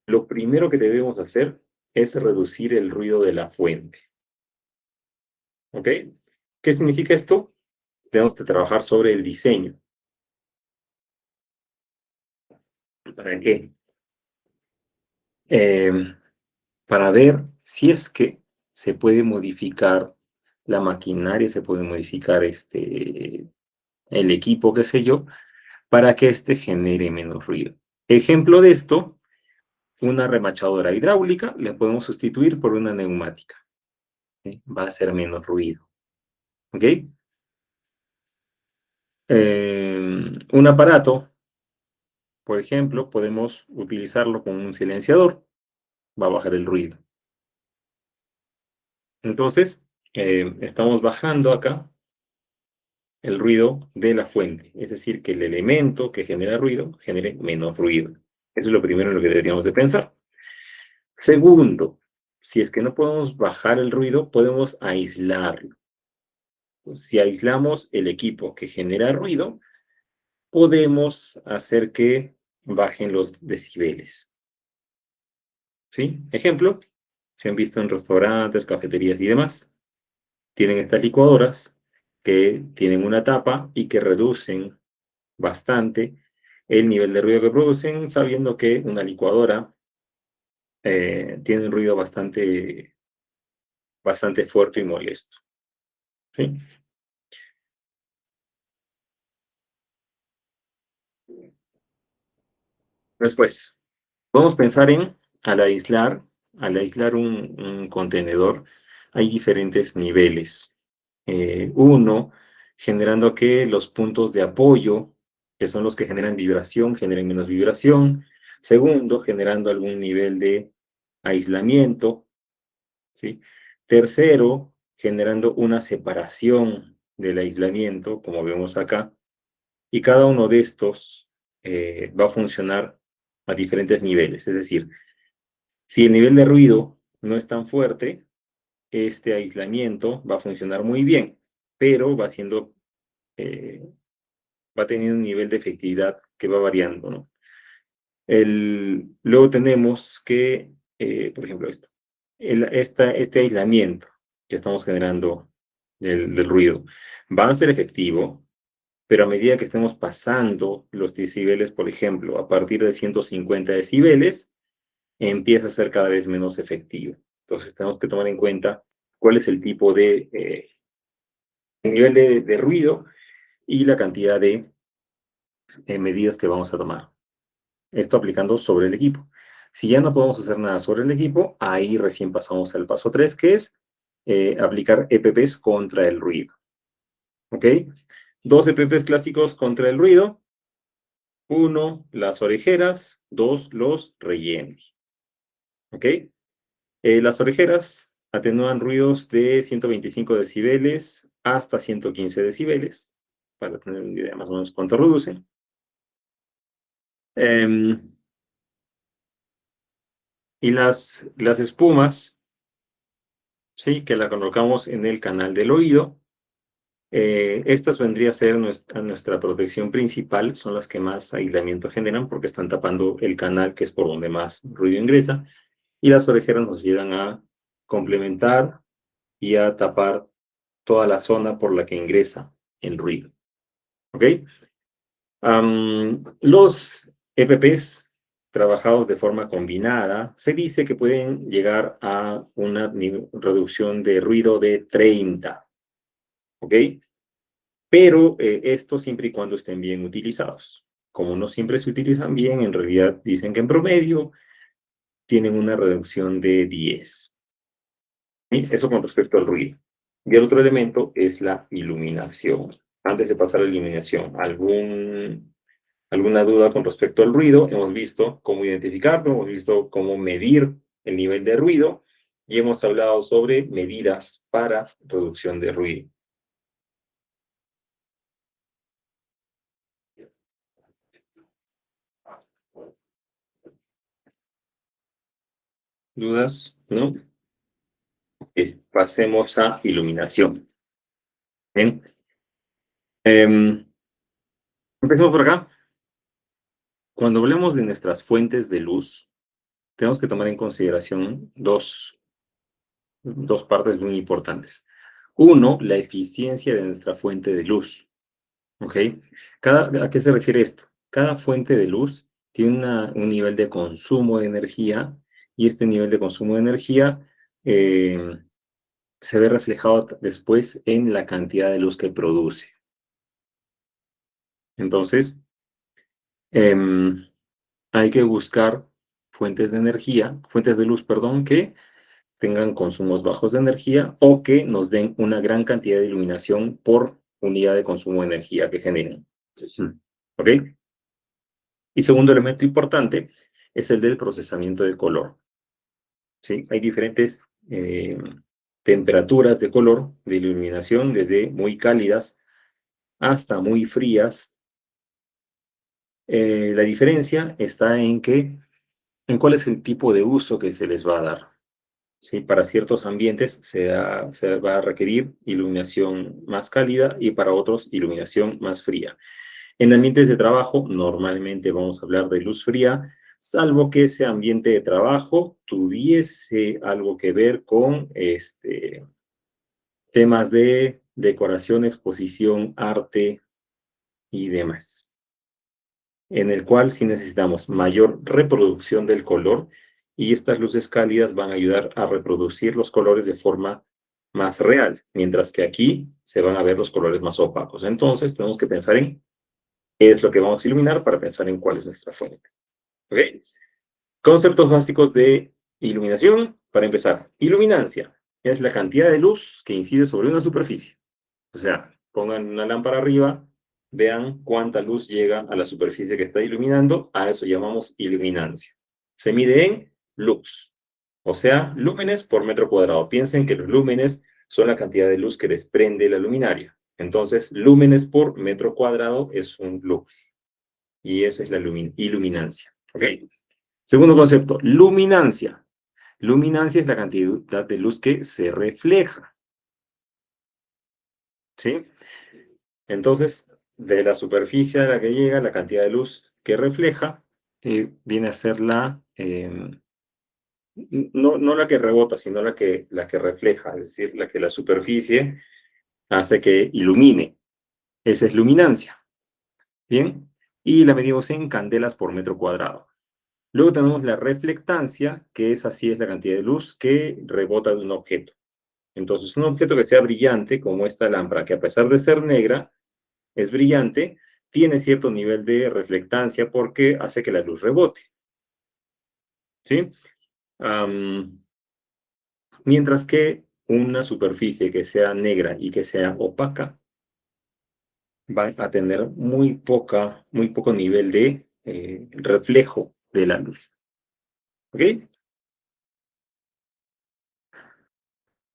Lo primero que debemos hacer es reducir el ruido de la fuente. ¿Ok? ¿Qué significa esto? Tenemos que trabajar sobre el diseño. ¿Para qué? para ver si es que se puede modificar la maquinaria, se puede modificar el equipo, qué sé yo, para que genere menos ruido. Ejemplo de esto, una remachadora hidráulica la podemos sustituir por una neumática. ¿Sí? Va a hacer menos ruido. ¿Ok? Un aparato, por ejemplo, podemos utilizarlo con un silenciador. Va a bajar el ruido. Entonces, estamos bajando acá el ruido de la fuente. Es decir, que el elemento que genera ruido genere menos ruido. Eso es lo primero en lo que deberíamos de pensar. Segundo, si es que no podemos bajar el ruido, podemos aislarlo. Si aislamos el equipo que genera ruido, podemos hacer que bajen los decibeles. ¿Sí? Ejemplo, se han visto en restaurantes, cafeterías y demás. Tienen estas licuadoras que tienen una tapa y que reducen bastante el nivel de ruido que producen, sabiendo que una licuadora tiene un ruido bastante fuerte y molesto. ¿Sí? Después, podemos pensar al aislar un contenedor, hay diferentes niveles. Uno, generando que los puntos de apoyo, que son los que generan vibración, generen menos vibración. Segundo, generando algún nivel de aislamiento, ¿sí? Tercero, generando una separación del aislamiento, como vemos acá. Y cada uno de estos va a funcionar a diferentes niveles. Es decir, si el nivel de ruido no es tan fuerte, este aislamiento va a funcionar muy bien, pero va teniendo un nivel de efectividad que va variando, ¿no? Luego tenemos que, por ejemplo, este aislamiento que estamos generando del ruido va a ser efectivo, pero a medida que estemos pasando los decibeles, por ejemplo, a partir de 150 decibeles, empieza a ser cada vez menos efectivo. Entonces tenemos que tomar en cuenta cuál es el tipo de nivel de ruido y la cantidad de medidas que vamos a tomar. Esto aplicando sobre el equipo. Si ya no podemos hacer nada sobre el equipo, ahí recién pasamos al paso 3, que es aplicar EPPs contra el ruido. ¿Ok? 2 EPPs clásicos contra el ruido. 1, las orejeras. 2, los rellenos. ¿Ok? Las orejeras atenúan ruidos de 125 decibeles hasta 115 decibeles, para tener una idea más o menos cuánto reducen. Y las espumas, ¿sí? Que la colocamos en el canal del oído. Estas vendrían a ser nuestra protección principal, son las que más aislamiento generan porque están tapando el canal que es por donde más ruido ingresa. Y las orejeras nos ayudan a complementar y a tapar toda la zona por la que ingresa el ruido. ¿Ok? Los EPPs trabajados de forma combinada, se dice que pueden llegar a una reducción de ruido de 30. ¿Ok? Pero esto siempre y cuando estén bien utilizados. Como no siempre se utilizan bien, en realidad dicen que en promedio tienen una reducción de 10. ¿Sí? Eso con respecto al ruido. Y el otro elemento es la iluminación. Antes de pasar a la iluminación, ¿alguna duda con respecto al ruido? Hemos visto cómo identificarlo, hemos visto cómo medir el nivel de ruido y hemos hablado sobre medidas para reducción de ruido. ¿Dudas? ¿No? Pasemos a iluminación. Bien. Empecemos por acá. Cuando hablemos de nuestras fuentes de luz, tenemos que tomar en consideración dos partes muy importantes. Uno, la eficiencia de nuestra fuente de luz. ¿Ok? ¿A qué se refiere esto? Cada fuente de luz tiene un nivel de consumo de energía y este nivel de consumo de energía se ve reflejado después en la cantidad de luz que produce. Entonces, hay que buscar fuentes de luz, perdón, que tengan consumos bajos de energía o que nos den una gran cantidad de iluminación por unidad de consumo de energía que generen. ¿Ok? Y segundo elemento importante es el del procesamiento del color. ¿Sí? Hay diferentes temperaturas de color, de iluminación, desde muy cálidas hasta muy frías. La diferencia está en cuál es el tipo de uso que se les va a dar. ¿Sí? Para ciertos ambientes se va a requerir iluminación más cálida y para otros iluminación más fría. En ambientes de trabajo, normalmente vamos a hablar de luz fría, salvo que ese ambiente de trabajo tuviese algo que ver con temas de decoración, exposición, arte y demás, en el cual sí necesitamos mayor reproducción del color y estas luces cálidas van a ayudar a reproducir los colores de forma más real, mientras que aquí se van a ver los colores más opacos. Entonces tenemos que pensar en qué es lo que vamos a iluminar para pensar en cuál es nuestra fuente. ¿Ok? Conceptos básicos de iluminación. Para empezar, iluminancia es la cantidad de luz que incide sobre una superficie. O sea, pongan una lámpara arriba, vean cuánta luz llega a la superficie que está iluminando, a eso llamamos iluminancia. Se mide en lux, o sea, lúmenes por metro cuadrado. Piensen que los lúmenes son la cantidad de luz que desprende la luminaria. Entonces, lúmenes por metro cuadrado es un lux. Y esa es la iluminancia. ¿Ok? Segundo concepto, luminancia. Luminancia es la cantidad de luz que se refleja. ¿Sí? Entonces, de la superficie a la que llega, la cantidad de luz que refleja, viene a ser no la que rebota, sino la que refleja, es decir, la que la superficie hace que ilumine. Esa es luminancia. ¿Bien? Y la medimos en candelas por metro cuadrado. Luego tenemos la reflectancia, que es la cantidad de luz que rebota de un objeto. Entonces, un objeto que sea brillante, como esta lámpara, que a pesar de ser negra, es brillante, tiene cierto nivel de reflectancia porque hace que la luz rebote. ¿Sí? Mientras que una superficie que sea negra y que sea opaca va a tener muy poco nivel de reflejo de la luz. ¿Ok?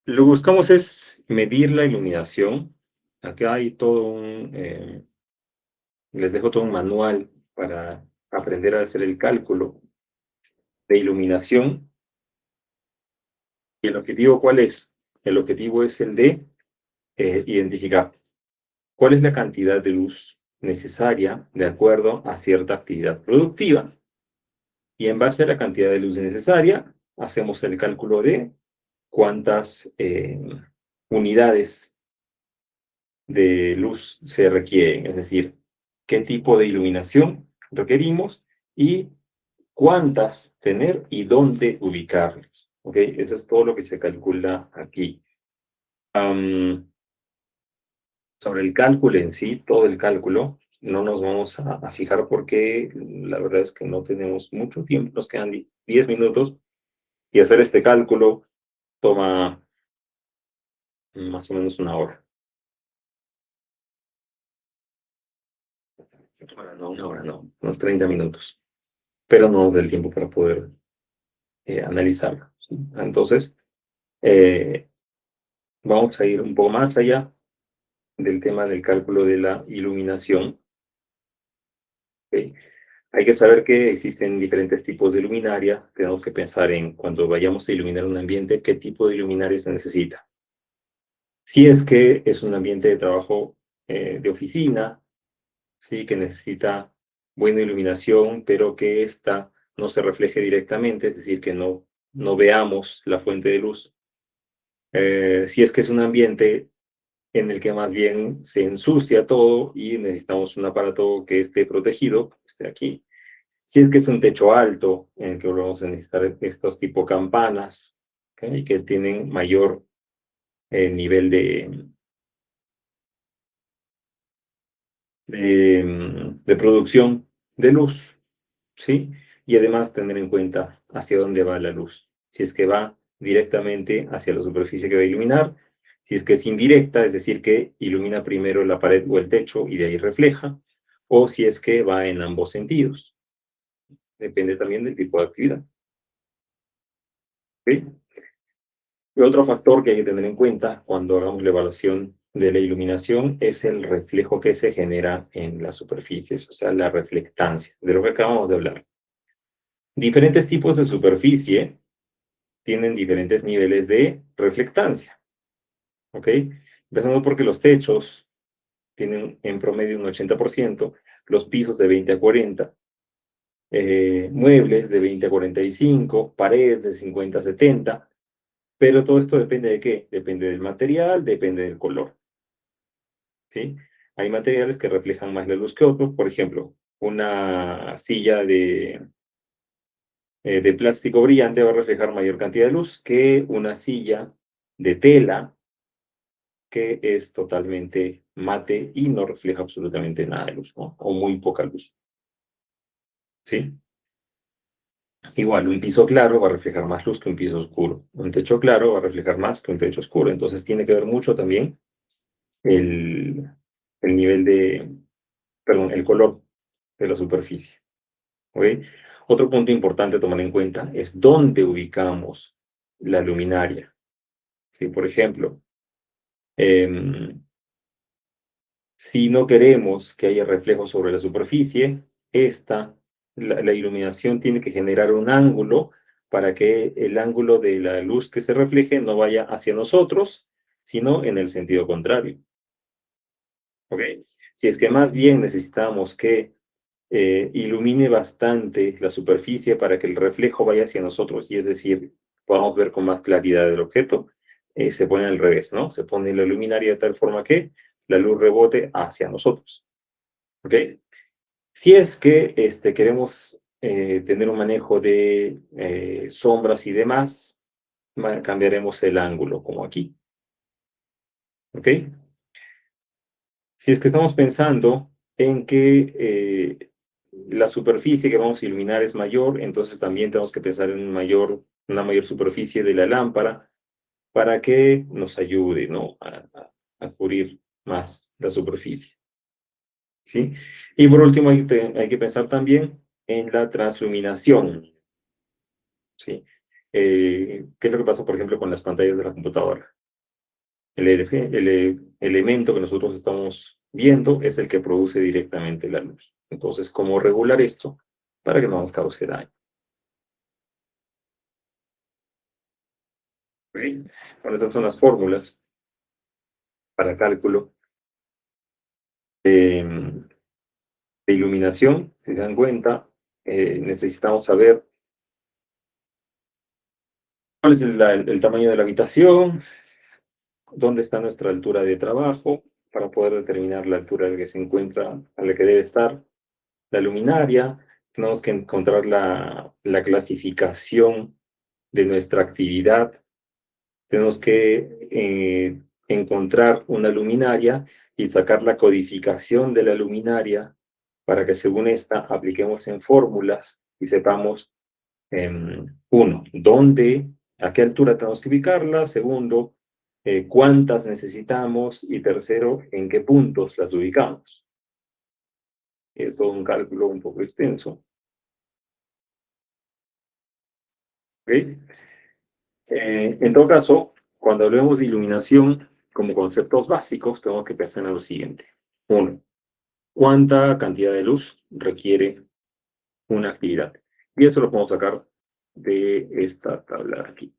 Lo que buscamos es medir la iluminación. Acá hay les dejo todo un manual para aprender a hacer el cálculo de iluminación. ¿Y el objetivo cuál es? El objetivo es el de identificar cuál es la cantidad de luz necesaria de acuerdo a cierta actividad productiva. Y en base a la cantidad de luz necesaria, hacemos el cálculo de cuántas unidades de luz se requieren, es decir, qué tipo de iluminación requerimos y cuántas tener y dónde ubicarlas. ¿Ok? Eso es todo lo que se calcula aquí. Sobre el cálculo en sí, todo el cálculo, no nos vamos a fijar porque la verdad es que no tenemos mucho tiempo, nos quedan 10 minutos y hacer este cálculo toma más o menos una hora. Una hora no, unos 30 minutos, pero no nos da el tiempo para poder analizarlo. ¿Sí? Entonces, vamos a ir un poco más allá del tema del cálculo de la iluminación. ¿Okay? Hay que saber que existen diferentes tipos de luminaria. Tenemos que pensar en cuando vayamos a iluminar un ambiente, qué tipo de luminaria se necesita. Si es que es un ambiente de trabajo de oficina, ¿sí? Que necesita buena iluminación, pero que ésta no se refleje directamente, es decir, que no veamos la fuente de luz. Si es que es un ambiente en el que más bien se ensucia todo y necesitamos un aparato que esté protegido, esté aquí. Si es que es un techo alto, en el que vamos a necesitar estos tipo campanas, ¿okay? Que tienen mayor nivel de producción de luz, ¿sí? Y además tener en cuenta hacia dónde va la luz. Si es que va directamente hacia la superficie que va a iluminar, si es que es indirecta, es decir, que ilumina primero la pared o el techo y de ahí refleja, o si es que va en ambos sentidos. Depende también del tipo de actividad. ¿Sí? Y otro factor que hay que tener en cuenta cuando hagamos la evaluación de la iluminación es el reflejo que se genera en las superficies, o sea, la reflectancia, de lo que acabamos de hablar. Diferentes tipos de superficie tienen diferentes niveles de reflectancia, ¿ok? Empezando porque los techos tienen en promedio un 80%, los pisos de 20 a 40, muebles de 20 a 45, paredes de 50 a 70, pero todo esto depende de qué? Depende del material, depende del color, ¿sí? Hay materiales que reflejan más la luz que otros, por ejemplo, una silla de plástico brillante va a reflejar mayor cantidad de luz que una silla de tela que es totalmente mate y no refleja absolutamente nada de luz, ¿no? O muy poca luz, ¿sí? Igual, un piso claro va a reflejar más luz que un piso oscuro. Un techo claro va a reflejar más que un techo oscuro. Entonces tiene que ver mucho también el, el nivel perdón, el color de la superficie. ¿Ok? Otro punto importante a tomar en cuenta es dónde ubicamos la luminaria. ¿Sí? Por ejemplo, si no queremos que haya reflejo sobre la superficie, la iluminación tiene que generar un ángulo para que el ángulo de la luz que se refleje no vaya hacia nosotros, sino en el sentido contrario. ¿Ok? Si es que más bien necesitamos que ilumine bastante la superficie para que el reflejo vaya hacia nosotros, y es decir, podamos ver con más claridad el objeto, se pone al revés, ¿no? Se pone la luminaria de tal forma que la luz rebote hacia nosotros. ¿Ok? Si es que queremos tener un manejo de sombras y demás, cambiaremos el ángulo, como aquí. ¿Ok? Si es que estamos pensando en que la superficie que vamos a iluminar es mayor, entonces también tenemos que pensar en una mayor superficie de la lámpara para que nos ayude, ¿no? a cubrir más la superficie, ¿sí? Y por último hay que pensar también en la transluminación, ¿sí? ¿Qué es lo que pasa, por ejemplo, con las pantallas de la computadora? El elemento que nosotros estamos viendo es el que produce directamente la luz. Entonces, ¿cómo regular esto para que no nos cause daño? ¿Okay? Bueno, estas son las fórmulas para cálculo de iluminación. Si se dan cuenta, necesitamos saber cuál es el tamaño de la habitación, dónde está nuestra altura de trabajo, para poder determinar la altura a la que se encuentra, a la que debe estar la luminaria. Tenemos que encontrar la clasificación de nuestra actividad. Tenemos que encontrar una luminaria y sacar la codificación de la luminaria para que según esta apliquemos en fórmulas y sepamos, uno, a qué altura tenemos que ubicarla; segundo, cuántas necesitamos; y tercero, en qué puntos las ubicamos. Es todo un cálculo un poco extenso. ¿Okay? En todo caso, cuando hablemos de iluminación como conceptos básicos, tenemos que pensar en lo siguiente. Uno, ¿cuánta cantidad de luz requiere una actividad? Y eso lo podemos sacar de esta tabla de aquí.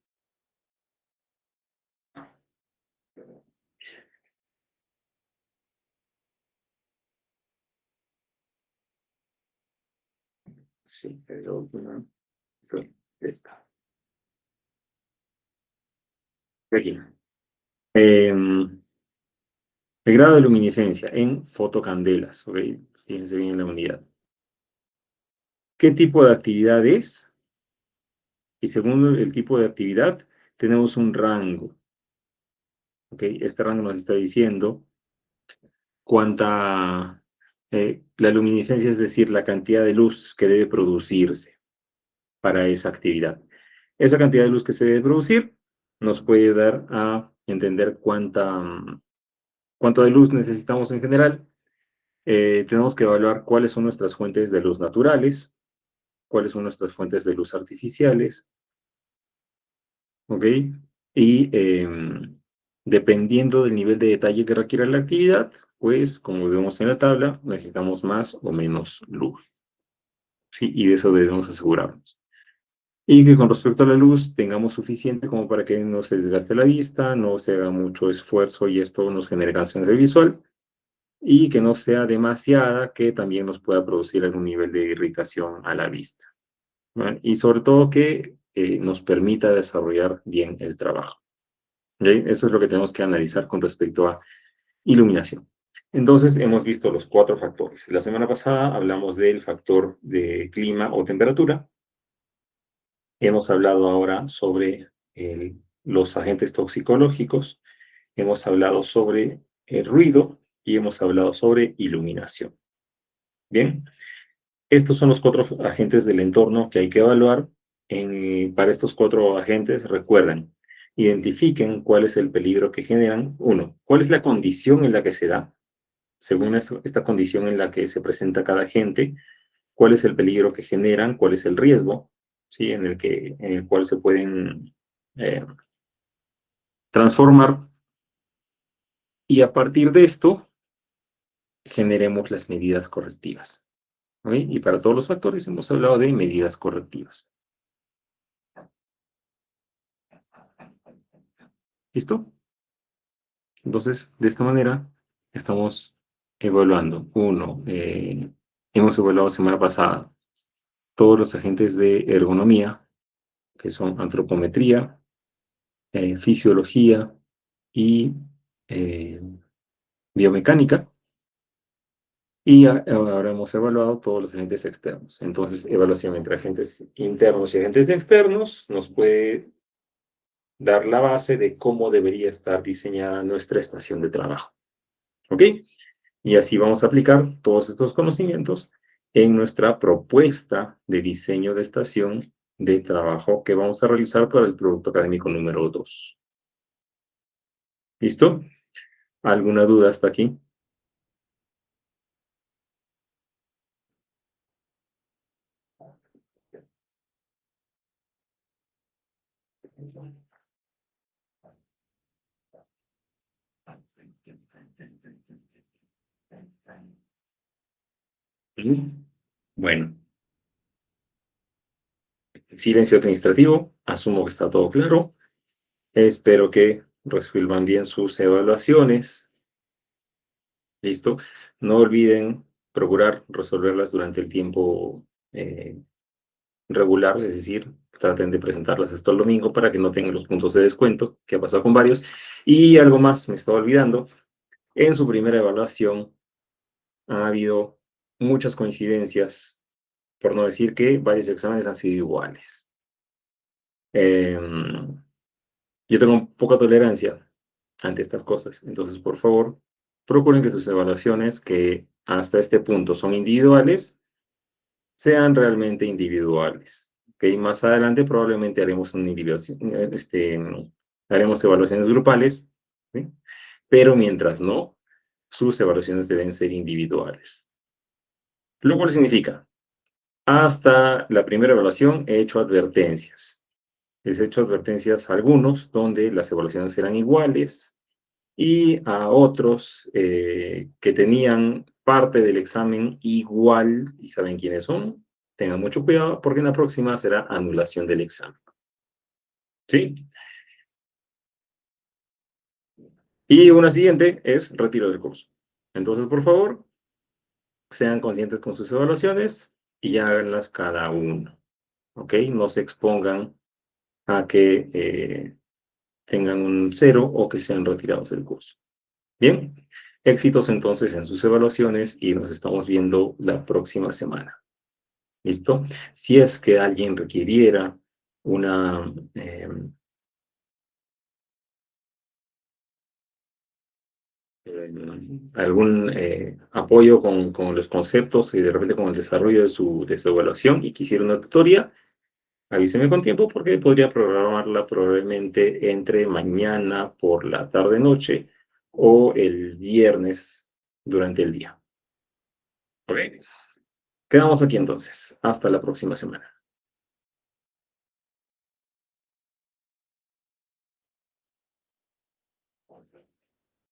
Sí, pero esta. Aquí. El grado de luminiscencia en fotocandelas, ¿ok? Fíjense bien en la unidad. qué tipo de actividad es, y según el tipo de actividad, tenemos un rango. ¿Ok? Este rango nos está diciendo cuánta, la luminiscencia, es decir, la cantidad de luz que debe producirse para esa actividad. Esa cantidad de luz que se debe producir nos puede dar a entender cuánto de luz necesitamos en general. Tenemos que evaluar cuáles son nuestras fuentes de luz naturales, cuáles son nuestras fuentes de luz artificiales, ¿ok? Y dependiendo del nivel de detalle que requiera la actividad, pues, como vemos en la tabla, necesitamos más o menos luz, ¿sí? Y de eso debemos asegurarnos. Y que con respecto a la luz tengamos suficiente como para que no se desgaste la vista, no se haga mucho esfuerzo y esto nos genere cansancio visual, y que no sea demasiada que también nos pueda producir algún nivel de irritación a la vista, ¿no? Y sobre todo que nos permita desarrollar bien el trabajo. ¿Ok? Eso es lo que tenemos que analizar con respecto a iluminación. Entonces, hemos visto los 4 factores. La semana pasada hablamos del factor de clima o temperatura. Hemos hablado ahora sobre los agentes toxicológicos. Hemos hablado sobre el ruido y hemos hablado sobre iluminación. Bien, estos son los 4 agentes del entorno que hay que evaluar. Para estos 4 agentes, recuerden, identifiquen cuál es el peligro que generan. 1, cuál es la condición en la que se da. Según esta condición en la que se presenta cada agente, cuál es el peligro que generan, cuál es el riesgo, ¿sí? en el cual se pueden transformar. Y a partir de esto, generemos las medidas correctivas. ¿Ok? Y para todos los factores hemos hablado de medidas correctivas. ¿Listo? Entonces, de esta manera, estamos evaluando. 1, hemos evaluado semana pasada todos los agentes de ergonomía, que son antropometría, fisiología y biomecánica. Y ahora hemos evaluado todos los agentes externos. Entonces, evaluación entre agentes internos y agentes externos nos puede dar la base de cómo debería estar diseñada nuestra estación de trabajo. ¿Ok? Y así vamos a aplicar todos estos conocimientos en nuestra propuesta de diseño de estación de trabajo que vamos a realizar para el producto académico número 2. ¿Listo? ¿Alguna duda hasta aquí? Bueno. Silencio administrativo. Asumo que está todo claro. Espero que resuelvan bien sus evaluaciones. ¿Listo? No olviden procurar resolverlas durante el tiempo regular, es decir, traten de presentarlas hasta el domingo para que no tengan los puntos de descuento, que ha pasado con varios. Y algo más, me estaba olvidando, en su primera evaluación ha habido muchas coincidencias, por no decir que varios exámenes han sido iguales. Yo tengo poca tolerancia ante estas cosas, entonces por favor, procuren que sus evaluaciones, que hasta este punto son individuales, sean realmente individuales. ¿Okay? Más adelante probablemente haremos haremos evaluaciones grupales, ¿sí? Pero mientras no, sus evaluaciones deben ser individuales. Lo cual significa, hasta la primera evaluación he hecho advertencias. Les he hecho advertencias a algunos donde las evaluaciones eran iguales y a otros que tenían parte del examen igual, y saben quiénes son. Tengan mucho cuidado porque en la próxima será anulación del examen. ¿Sí? Y una siguiente es retiro del curso. Entonces, por favor, sean conscientes con sus evaluaciones y háganlas cada uno. ¿Ok? No se expongan a que tengan un 0 o que sean retirados del curso. Bien, éxitos entonces en sus evaluaciones y nos estamos viendo la próxima semana. ¿Listo? Si es que alguien requiriera una... algún apoyo con los conceptos y de repente con el desarrollo de su evaluación y quisiera una tutoría, avíseme con tiempo porque podría programarla probablemente entre mañana por la tarde-noche o el viernes durante el día. Ok. Quedamos aquí entonces. Hasta la próxima semana.